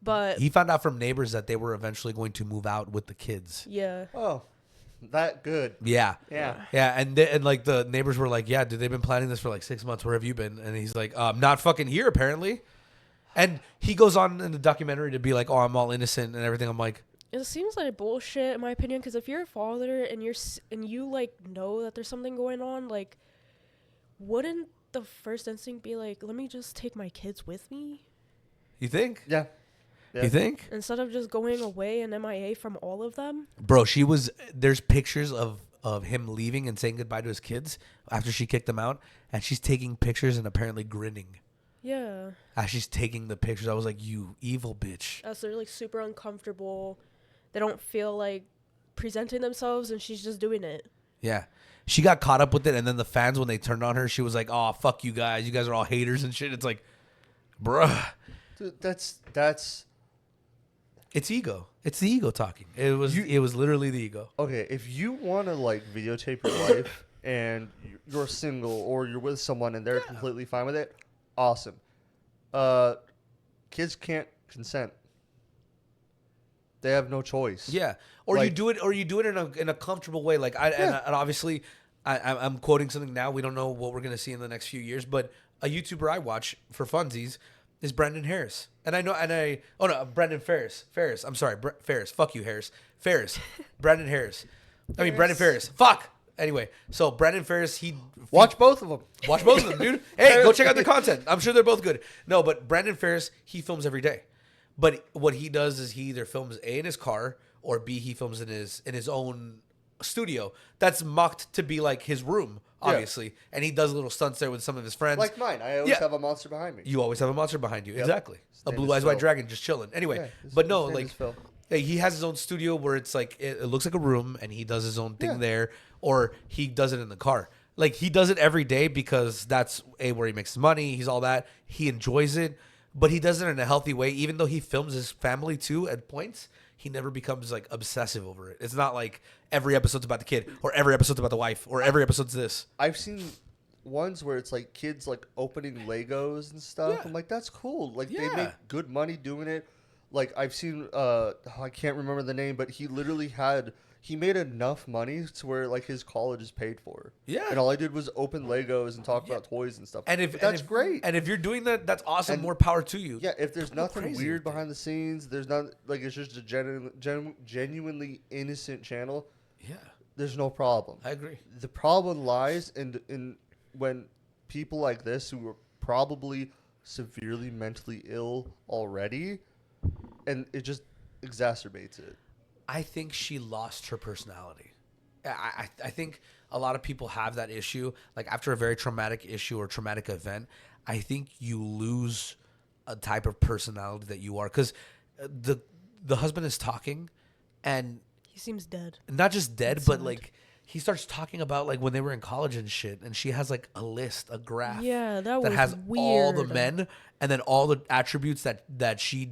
but He found out from neighbors that they were eventually going to move out with the kids. yeah, Oh, that good. Yeah. Yeah. Yeah, and like the neighbors were like, "Yeah, dude, they've been planning this for like 6 months. Where have you been?" And he's like, "Not fucking here, apparently." And he goes on in the documentary to be like, "Oh, I'm all innocent and everything." I'm like, it seems like bullshit in my opinion. Because if you're a father and you like know that there's something going on, like, wouldn't the first instinct be like, let me just take my kids with me "You think? Yeah. You think?" instead of just going away and MIA from all of them? Bro, there's pictures of him leaving and saying goodbye to his kids after she kicked them out, and she's taking pictures and apparently grinning Yeah, as she's taking the pictures. I was like, "You evil bitch." as they're like super uncomfortable. They don't feel like presenting themselves, and she's just doing it. Yeah. She got caught up with it, and then the fans, when they turned on her, she was like, "Oh, fuck you guys. You guys are all haters and shit." It's like, bruh. Dude, that's It's ego. It's the ego talking. It was literally the ego. okay. If you want to like videotape your life and you're single or you're with someone and they're completely fine with it, awesome. Kids can't consent. They have no choice. Yeah. Or Like- you do it in a comfortable way. Like and obviously I'm quoting something now. We don't know what we're gonna see in the next few years, but a YouTuber I watch for funsies is Brandon Harris. Brandon Ferris. I'm sorry, Ferris. Fuck you, Harris. Ferris. Brandon Harris. Brandon Ferris. Fuck. Anyway, so Brandon Ferris, Watch both of them. watch both of them, dude. Hey, go check out their content. I'm sure they're both good. No, but Brandon Ferris, he films every day. But what he does is he either films A, in his car, or B, he films in his own studio. That's mocked to be like his room, obviously. And he does little stunts there with some of his friends. Like mine. I always have a monster behind me. You always have a monster behind you. Yep. Exactly. His A name blue is eyes white Phil. dragon just chilling. Anyway, Yeah, but no, his name like is Phil. he has his own studio where it's like it looks like a room, and he does his own thing Yeah. there, or he does it in the car. Like he does it every day because that's where he makes his money. He's all that. He enjoys it, but he does it in a healthy way. Even though he films his family too at points, he never becomes like obsessive over it. It's not like every episode's about the kid, or every episode's about the wife, or every episode's this. I've seen ones where it's like kids like opening Legos and stuff. Yeah. I'm like, that's cool. Like they Yeah. make good money doing it. Like I've seen, I can't remember the name, but he literally he made enough money to where like his college is paid for. Yeah. And all I did was open Legos and talk about toys and stuff. And That's great. And if you're doing that, that's awesome. And- More power to you. Yeah, if there's Go nothing crazy weird with it. behind the scenes, there's not like it's just a genuinely innocent channel. Yeah, There's no problem. I agree. The problem lies in when people like this who are probably severely mentally ill already, and it just exacerbates it. I think she lost her personality. I think a lot of people have that issue. Like after a very traumatic issue or traumatic event, I think you lose a type of personality that you are. Because the husband is talking, and He seems dead. not just dead, That's but sad. like he starts talking about like when they were in college and shit. And she has like a list, a graph. Yeah, that was has all the weird. men and then all the attributes that she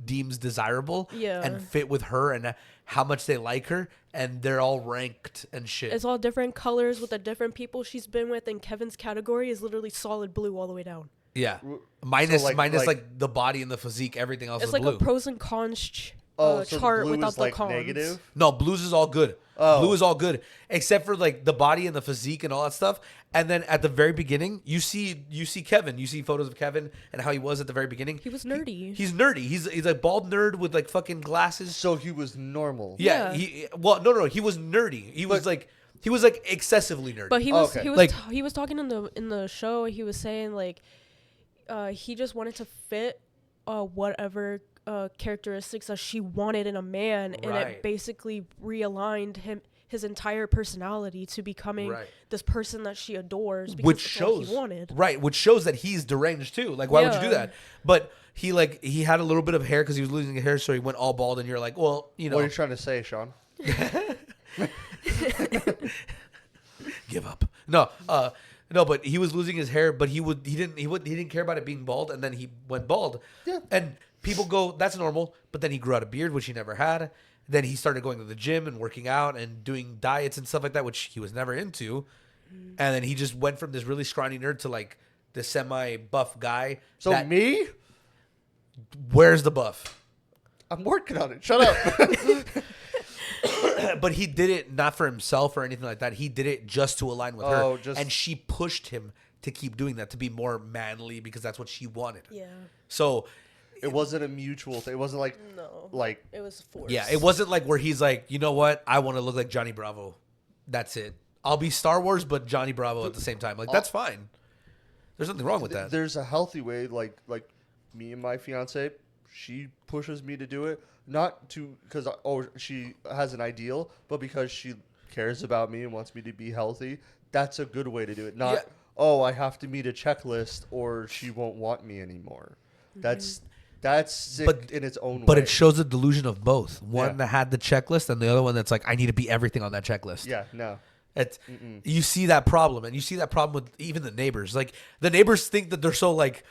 deems desirable Yeah. and fit with her and how much they like her, and they're all ranked and shit. It's all different colors with the different people she's been with, and Kevin's category is literally solid blue all the way down. Yeah. So Minus like- like the body and the physique, everything else It's is like blue. a pros and cons So the chart blue without is the like cons. negative. No, blues is all good. Oh. Blue is all good, except for like the body and the physique and all that stuff. And then at the very beginning, you see Kevin. You see photos of Kevin and how he was at the very beginning. He was nerdy. He's nerdy. He's a bald nerd with like fucking glasses. So he was normal. Yeah. Yeah. No. He was nerdy. He was like excessively nerdy. But he Oh, was okay. he was talking in the show. He was saying like he just wanted to fit whatever characteristics that she wanted in a man, and Right. it basically realigned his entire personality to becoming Right. this person that she adores. Because which that's all shows he wanted. right, which shows that he's deranged too. Like, why would you do Yeah. that? But he had a little bit of hair because he was losing hair, so he went all bald. And you're like, well, you know, What are you trying to say, Sean? give up. No, but he was losing his hair, but he didn't care about it being bald, and then he went bald. Yeah. And people go, that's normal. But then he grew out a beard, which he never had. Then he started going to the gym and working out and doing diets and stuff like that, which he was never into. And then he just went from this really scrawny nerd to like this semi-buff guy. So me? Where's the buff? I'm working on it. Shut up. But he did it not for himself or anything like that. He did it just to align with her. And she pushed him to keep doing that, to be more manly because that's what she wanted. Yeah. So it wasn't a mutual thing. It wasn't like, like it was forced. Yeah, it wasn't like where he's like, you know what? I want to look like Johnny Bravo. That's it. I'll be Star Wars, but Johnny Bravo at the same time. Like, that's fine. There's nothing wrong with that. There's a healthy way, like me and my fiance, she pushes me to do it. Not to, because she has an ideal, but because she cares about me and wants me to be healthy. That's a good way to do it. Not, I have to meet a checklist or she won't want me anymore. That's sick in its own way. But it shows the delusion of both. One that had the checklist and the other one that's like, I need to be everything on that checklist. Yeah, no. You see that problem, and you see that problem with even the neighbors. Like, the neighbors think that they're so like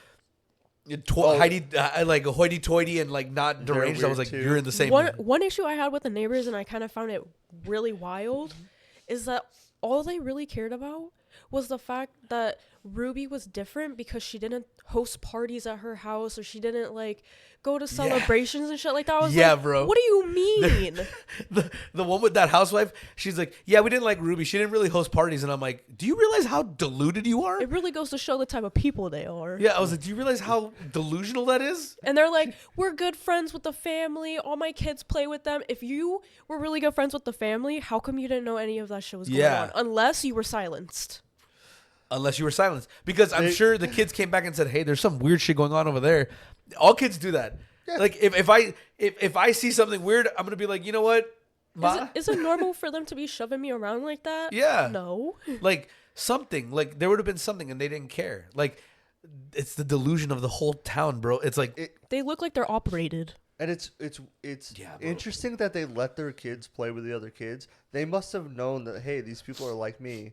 hoity-toity and like not deranged. I was like, you're in the same. One issue I had with the neighbors, and I kind of found it really wild, is that all they really cared about was the fact that Ruby was different because she didn't host parties at her house, or she didn't like go to celebrations and shit like that. I was like, bro. What do you mean? The one with that housewife, she's like, yeah, we didn't like Ruby. She didn't really host parties. And I'm like, do you realize how deluded you are? It really goes to show the type of people they are. Yeah, I was like, do you realize how delusional that is? And they're like, we're good friends with the family. All my kids play with them. If you were really good friends with the family, how come you didn't know any of that shit was going on? Unless you were silenced. Because I'm sure the kids came back and said, hey, there's some weird shit going on over there. All kids do that. Yeah. Like, if I see something weird, I'm going to be like, you know what? Is it normal for them to be shoving me around like that? Yeah. No. Like, something. Like, there would have been something and they didn't care. Like, it's the delusion of the whole town, bro. It's like... they look like they're operated. And it's interesting that they let their kids play with the other kids. They must have known that, hey, these people are like me.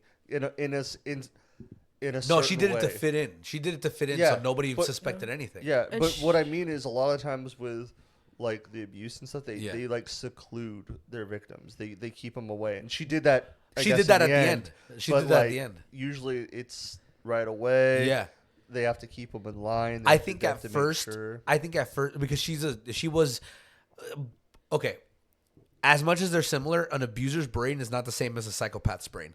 No, she did it to fit in. She did it to fit in, so nobody suspected anything. Yeah, but what I mean is a lot of times with like the abuse and stuff, they like seclude their victims. They keep them away, and she did that. She did that at the end. She did that at the end. Usually, it's right away. Yeah, they have to keep them in line. I think at first, because she was okay. As much as they're similar, an abuser's brain is not the same as a psychopath's brain.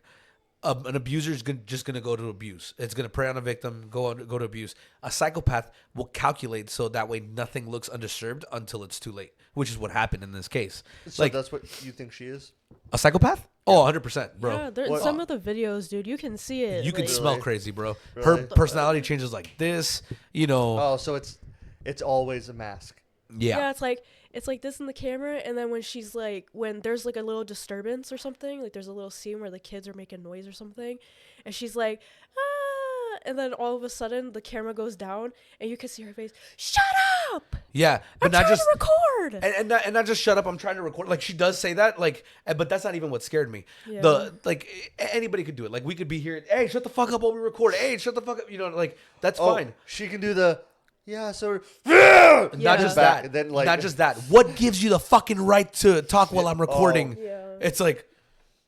An abuser is just going to go to abuse. It's going to prey on a victim, go to abuse. A psychopath will calculate so that way nothing looks undisturbed until it's too late, which is what happened in this case. So that's what you think she is? A psychopath? Oh, 100%, bro. Yeah, some of the videos, dude, you can see it. You can smell crazy, bro. Really? Her personality changes like this, you know. Oh, so it's always a mask. Yeah. Yeah, it's like this in the camera, and then when there's like a little disturbance or something, like there's a little scene where the kids are making noise or something, and she's like, ah, and then all of a sudden the camera goes down and you can see her face, shut up. Yeah, but I'm trying to record. And not just shut up, I'm trying to record. Like, she does say that, like, but that's not even what scared me. Yeah. Anybody could do it. Like, we could be here, hey, shut the fuck up while we record. Hey, shut the fuck up. You know, like, that's fine. She can do the... Yeah, so not just that. Then not just that. What gives you the fucking right to talk while I'm recording? It's like,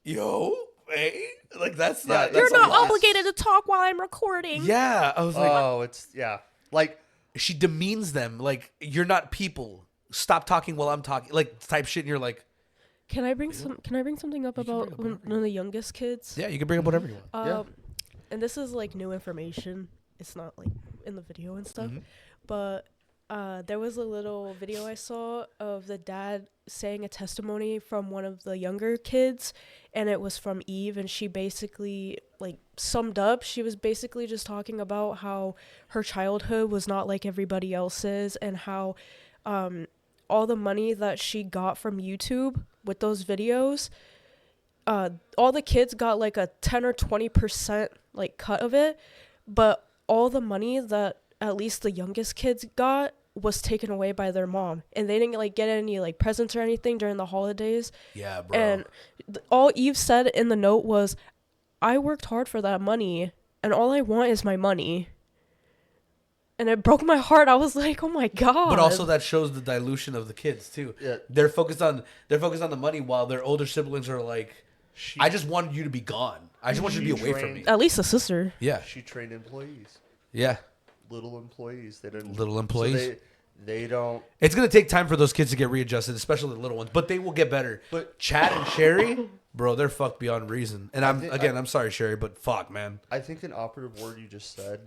yo, hey, like that's not. You're not obligated to talk while I'm recording. Yeah, I was like, like she demeans them. Like, you're not people. Stop talking while I'm talking. Like, type shit. And you're like, can I bring something up about one of the youngest kids? Yeah, you can bring up whatever you want. And this is like new information. It's not like in the video and stuff. But there was a little video I saw of the dad saying a testimony from one of the younger kids, and it was from Eve, and she basically like summed up. She was basically just talking about how her childhood was not like everybody else's, and how all the money that she got from YouTube with those videos, all the kids got like a 10 or 20% like cut of it, but all the money that at least the youngest kids got was taken away by their mom, and they didn't like get any like presents or anything during the holidays. Yeah, bro. And all Eve said in the note was, I worked hard for that money, and all I want is my money. and it broke my heart. I was like, oh my god. But also that shows the dilution of the kids too. Yeah. They're focused on the money while their older siblings are like, I just wanted you to be gone. I just want you to be away from me. At least a sister. Yeah. She trained employees. Yeah. Little employees. They didn't. Little employees. So they don't. It's gonna take time for those kids to get readjusted, especially the little ones. But they will get better. But Chad and Sherry, bro, they're fucked beyond reason. And I'm sorry, Sherry, but fuck, man. I think an operative word you just said,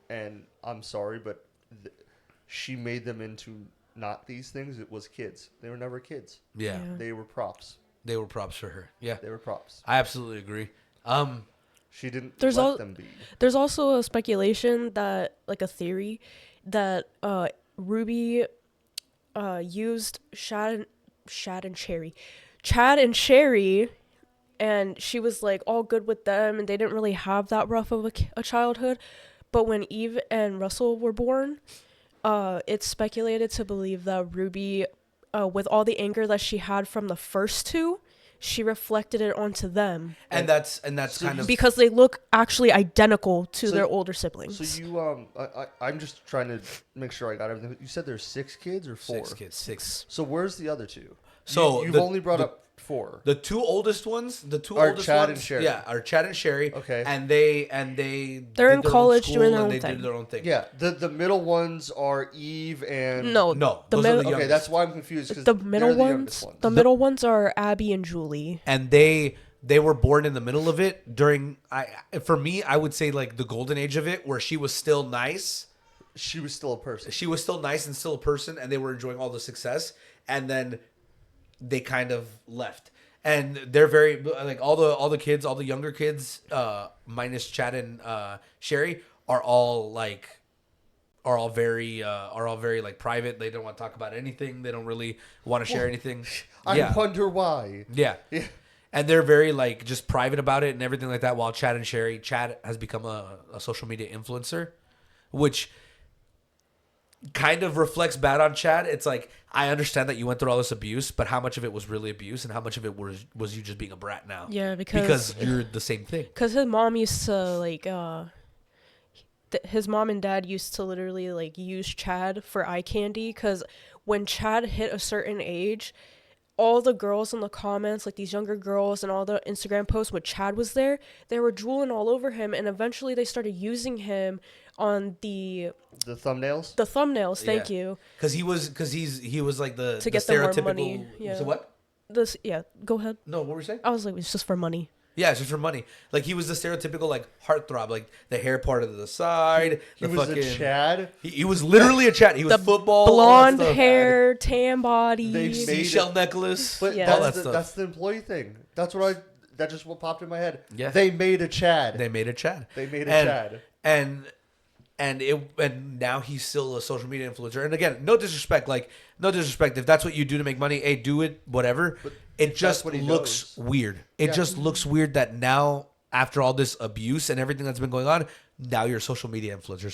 and I'm sorry, but she made them into not these things. It was kids. They were never kids. Yeah. They were props. They were props for her. Yeah. They were props. I absolutely agree. She didn't There's them be. There's also a speculation that, like a theory, that Ruby used Chad and Sherry, and she was like all good with them, and they didn't really have that rough of a childhood. But when Eve and Russell were born, it's speculated to believe that Ruby, with all the anger that she had from the first two, she reflected it onto them. And that's kind of because they look actually identical to their older siblings. So you I'm just trying to make sure I got everything. You said there's 6 kids or 4? 6 kids. 6. So where's the other 2? So you've only brought up 4. The 2 oldest ones, are Chad and Sherry. Yeah, are Chad and Sherry. Okay. And they're in college doing their own they thing. did their own thing. Yeah. The middle ones are Eve and No, those are the okay, youngest. that's why I'm confused because the middle ones. The middle ones are Abby and Julie. And they were born in the middle of it during for me, I would say like the golden age of it, where she was still nice. She was still a person. She was still nice and still a person, and they were enjoying all the success. And then they kind of left. And they're very like all the kids, all the younger kids, minus Chad and Sherry, are all very like private. They don't want to talk about anything. They don't really want to share anything. I wonder why. Yeah. And they're very like just private about it and everything like that. While Chad has become a social media influencer, which kind of reflects bad on Chad. It's like, I understand that you went through all this abuse, but how much of it was really abuse and how much of it was you just being a brat now? Yeah, because you're the same thing. Because his mom used to like his mom and dad used to literally like use Chad for eye candy. Because when Chad hit a certain age, all the girls in the comments, like these younger girls and all the Instagram posts with Chad was there, they were drooling all over him, and eventually they started using him on the thumbnails. The thumbnails, thank you. Because he was like the to get the stereotypical. them more money. Yeah. So what? Go ahead. No, what were you saying? I was like, it's just for money. Yeah, it's just for money. Like, he was the stereotypical, like, heartthrob. Like, the hair part of the side. He was a Chad? He was literally a Chad. He was football. Blonde hair, tan body. Seashell necklace. But yeah. that's the employee thing. That just what popped in my head. Yeah. They made a Chad. They made a Chad. And now he's still a social media influencer. And again, no disrespect. If that's what you do to make money, hey, do it, whatever. But it just looks weird. It just looks weird that now, after all this abuse and everything that's been going on, now you're a social media influencer.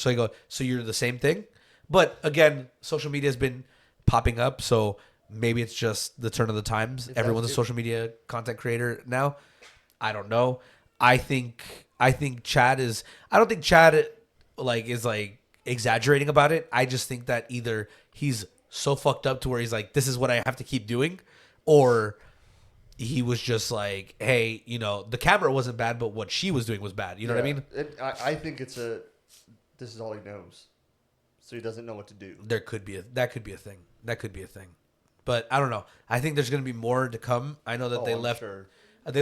So you're the same thing. But again, social media has been popping up, so maybe it's just the turn of the times. Everyone's a social media content creator now. I don't know. I think Chad is. I don't think Chad is exaggerating about it. I just think that either he's so fucked up to where he's like, this is what I have to keep doing, or he was just like, hey, the camera wasn't bad, but what she was doing was bad. You know what I mean? I think this is all he knows, so he doesn't know what to do. That could be a thing. But I don't know. I think there's going to be more to come. I know that they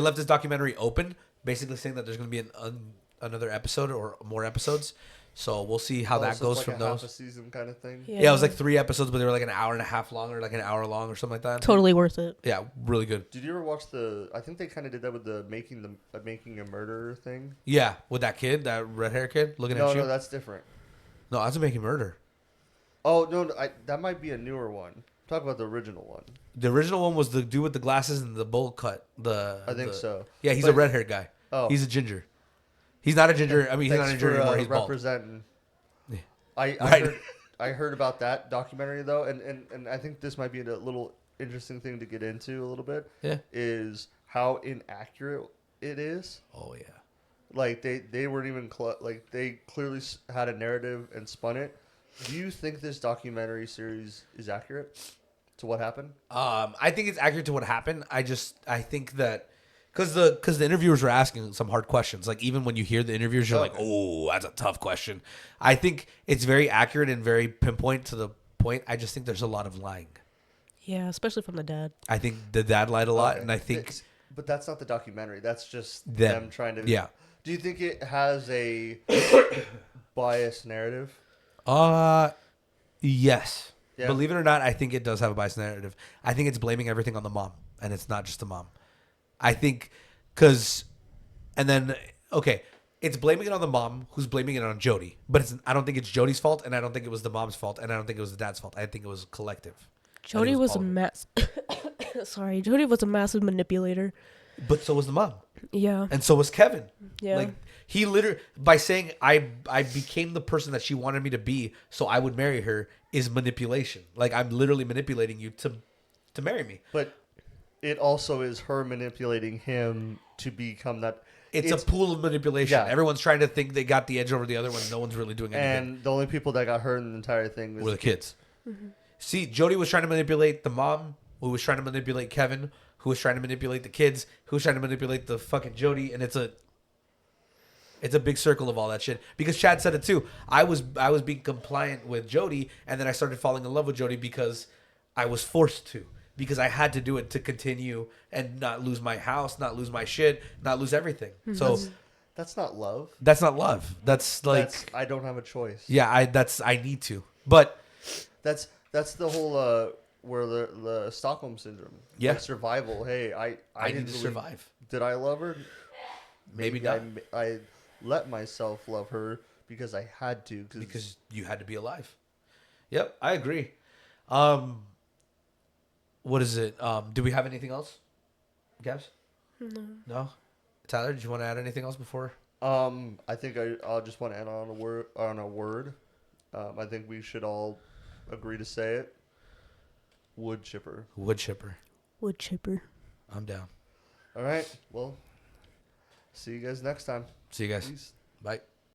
left this documentary open, basically saying that there's going to be another episode or more episodes. So we'll see how that goes from those. Half a season kind of thing. Yeah, it was like 3 episodes, but they were like an hour and a half long or like an hour long or something like that. Totally worth it. Yeah, really good. Did you ever watch I think they kind of did that with the making a murderer thing. Yeah, with that kid, that red hair kid looking at you. No, that's different. No, that's a Making Murder. Oh no, that might be a newer one. Talk about the original one. The original one was the dude with the glasses and the bowl cut. I think so. Yeah, he's a red haired guy. Oh, he's a ginger. He's not a ginger. I mean, he's not a ginger anymore. He's representing. Bald. I heard about that documentary though, and I think this might be a little interesting thing to get into a little bit. Yeah. Is how inaccurate it is. Oh yeah. Like they weren't even they clearly had a narrative and spun it, Do you think this documentary series is accurate to what happened? I think it's accurate to what happened. I think that because the interviewers were asking some hard questions. Like even when you hear the interviews, you're like, Okay. oh, that's a tough question. I think it's very accurate and very pinpoint to the point. I just think there's a lot of lying. Yeah, especially from the dad. I think the dad lied a lot, Okay. and I think But that's not the documentary. That's just Them. them trying to. Yeah. Do you think it has a biased narrative? Yes. Yeah. Believe it or not, I think it does have a biased narrative. I think it's blaming everything on the mom, and it's not just the mom. I think okay, it's blaming it on the mom, who's blaming it on Jody. But I don't think it's Jody's fault, and I don't think it was the mom's fault, and I don't think it was the dad's fault. I think it was collective. Jody was a all of it. sorry, Jody was a massive manipulator. But so was the mom, Yeah. and so was Kevin. Yeah. Like he literally by saying I became the person that she wanted me to be, so I would marry her is manipulation. Like I'm literally manipulating you to marry me. But it also is her manipulating him to become that. It's a pool of manipulation. Yeah. Everyone's trying to think they got the edge over the other one. No one's really doing anything. And the only people that got hurt in the entire thing was Were the kids. See, Jody was trying to manipulate the mom, who was trying to manipulate Kevin, who was trying to manipulate the kids, who was trying to manipulate the fucking Jody, and it's a big circle of all that shit. Because Chad said it too. I was being compliant with Jody, and then I started falling in love with Jody because I was forced to. Because I had to do it to continue and not lose my house, not lose my shit, not lose everything. So That's not love. that's not love. That's like I don't have a choice. yeah, I need to. But That's the whole where the Stockholm syndrome. Yeah. Like survival. Hey, I I didn't need to really- survive. Did I love her? Maybe not. I let myself love her because I had to. Because you had to be alive. Yep, I agree. What is it? Do we have anything else? Gabs? No. Tyler, did you want to add anything else before? I think I'll just want to end on a word. I think we should all agree to say it. Wood chipper. Wood chipper. Wood chipper. I'm down. All right. Well, see you guys next time. See you guys. Peace. Bye.